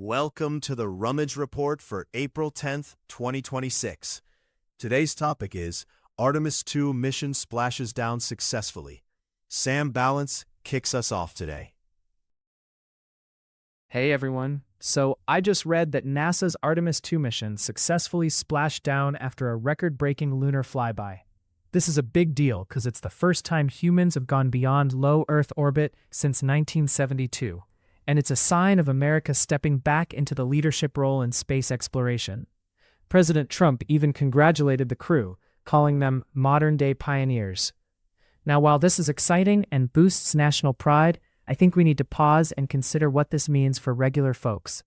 Welcome to the Rummage Report for April 10th, 2026. Today's topic is Artemis II mission splashes down successfully. Sam Balance kicks us off today. Hey everyone. So I just read that NASA's Artemis II mission successfully splashed down after a record-breaking lunar flyby. This is a big deal because it's the first time humans have gone beyond low Earth orbit since 1972. And it's a sign of America stepping back into the leadership role in space exploration. President Trump even congratulated the crew, calling them modern-day pioneers. Now, while this is exciting and boosts national pride, I think we need to pause and consider what this means for regular folks.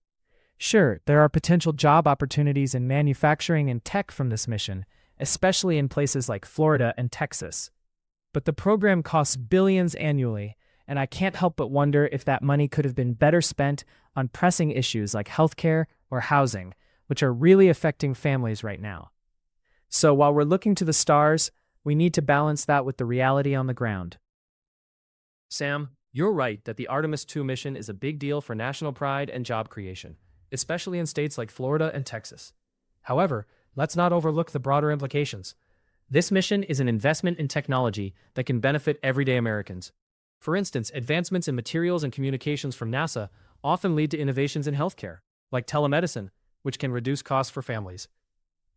Sure, there are potential job opportunities in manufacturing and tech from this mission, especially in places like Florida and Texas. But the program costs billions annually, and I can't help but wonder if that money could have been better spent on pressing issues like healthcare or housing, which are really affecting families right now. So while we're looking to the stars, we need to balance that with the reality on the ground. Sam, you're right that the Artemis II mission is a big deal for national pride and job creation, especially in states like Florida and Texas. However, let's not overlook the broader implications. This mission is an investment in technology that can benefit everyday Americans. For instance, advancements in materials and communications from NASA often lead to innovations in healthcare, like telemedicine, which can reduce costs for families.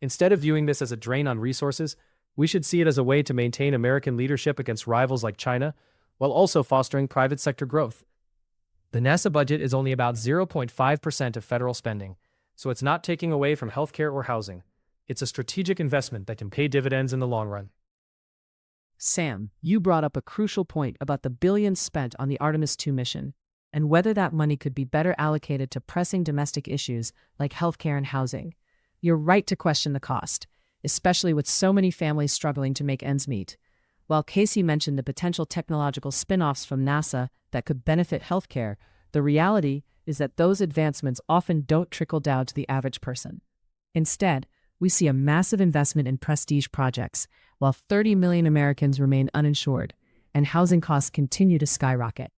Instead of viewing this as a drain on resources, we should see it as a way to maintain American leadership against rivals like China, while also fostering private sector growth. The NASA budget is only about 0.5% of federal spending, so it's not taking away from healthcare or housing. It's a strategic investment that can pay dividends in the long run. Sam, you brought up a crucial point about the billions spent on the Artemis II mission, and whether that money could be better allocated to pressing domestic issues like healthcare and housing. You're right to question the cost, especially with so many families struggling to make ends meet. While Casey mentioned the potential technological spin-offs from NASA that could benefit healthcare, the reality is that those advancements often don't trickle down to the average person. Instead, we see a massive investment in prestige projects, while 30 million Americans remain uninsured, and housing costs continue to skyrocket.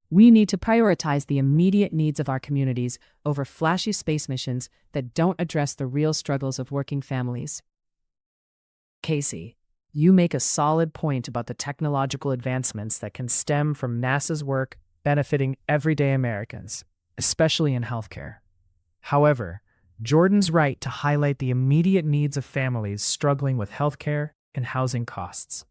We need to prioritize the immediate needs of our communities over flashy space missions that don't address the real struggles of working families. Casey, you make a solid point about the technological advancements that can stem from NASA's work benefiting everyday Americans, especially in healthcare. However, Jordan's right to highlight the immediate needs of families struggling with healthcare and housing costs.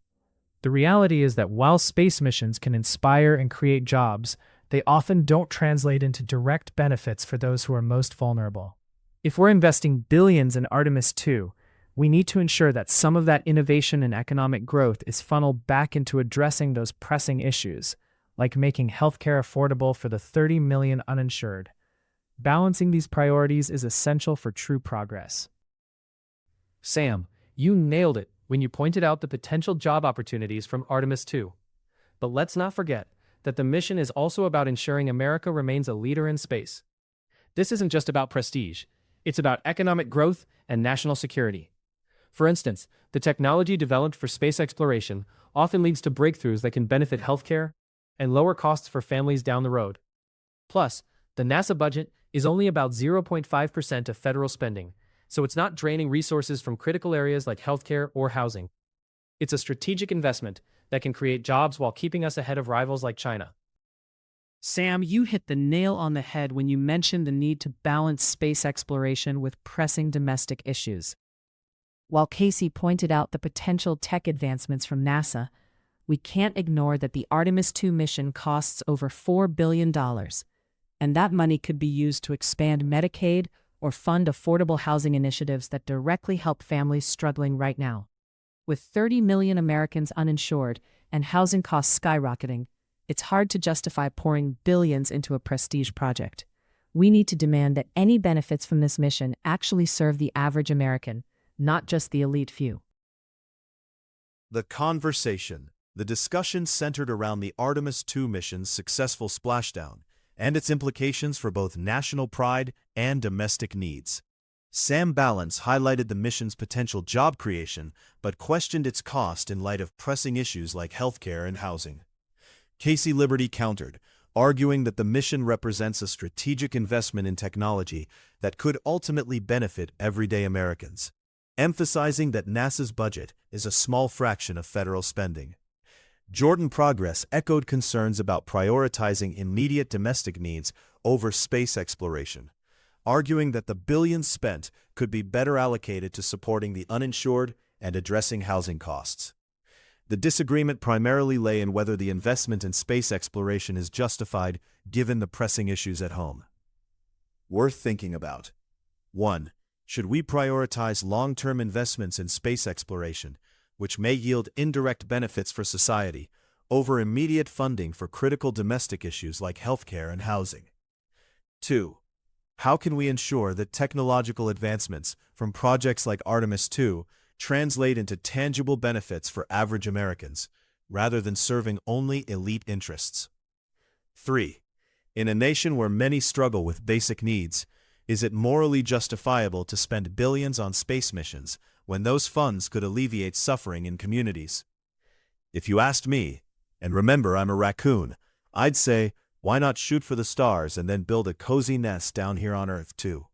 The reality is that while space missions can inspire and create jobs, they often don't translate into direct benefits for those who are most vulnerable. If we're investing billions in Artemis II, we need to ensure that some of that innovation and economic growth is funneled back into addressing those pressing issues, like making healthcare affordable for the 30 million uninsured. Balancing these priorities is essential for true progress. Sam, you nailed it when you pointed out the potential job opportunities from Artemis II. But let's not forget that the mission is also about ensuring America remains a leader in space. This isn't just about prestige, it's about economic growth and national security. For instance, the technology developed for space exploration often leads to breakthroughs that can benefit healthcare and lower costs for families down the road. Plus, the NASA budget is only about 0.5% of federal spending, so it's not draining resources from critical areas like healthcare or housing. It's a strategic investment that can create jobs while keeping us ahead of rivals like China. Sam, you hit the nail on the head when you mentioned the need to balance space exploration with pressing domestic issues. While Casey pointed out the potential tech advancements from NASA, we can't ignore that the Artemis II mission costs over $4 billion, and that money could be used to expand Medicaid or fund affordable housing initiatives that directly help families struggling right now. With 30 million Americans uninsured and housing costs skyrocketing, it's hard to justify pouring billions into a prestige project. We need to demand that any benefits from this mission actually serve the average American, not just the elite few. The conversation, the discussion centered around the Artemis II mission's successful splashdown and its implications for both national pride and domestic needs. Sam Balance highlighted the mission's potential job creation, but questioned its cost in light of pressing issues like healthcare and housing. Casey Liberty countered, arguing that the mission represents a strategic investment in technology that could ultimately benefit everyday Americans, emphasizing that NASA's budget is a small fraction of federal spending. Jordan Progress echoed concerns about prioritizing immediate domestic needs over space exploration, arguing that the billions spent could be better allocated to supporting the uninsured and addressing housing costs. The disagreement primarily lay in whether the investment in space exploration is justified given the pressing issues at home. Worth thinking about. 1. Should we prioritize long-term investments in space exploration, which may yield indirect benefits for society, over immediate funding for critical domestic issues like healthcare and housing? 2. How can we ensure that technological advancements from projects like Artemis II translate into tangible benefits for average Americans, rather than serving only elite interests? 3. In a nation where many struggle with basic needs, is it morally justifiable to spend billions on space missions when those funds could alleviate suffering in communities? If you asked me, and remember I'm a raccoon, I'd say, why not shoot for the stars and then build a cozy nest down here on Earth too?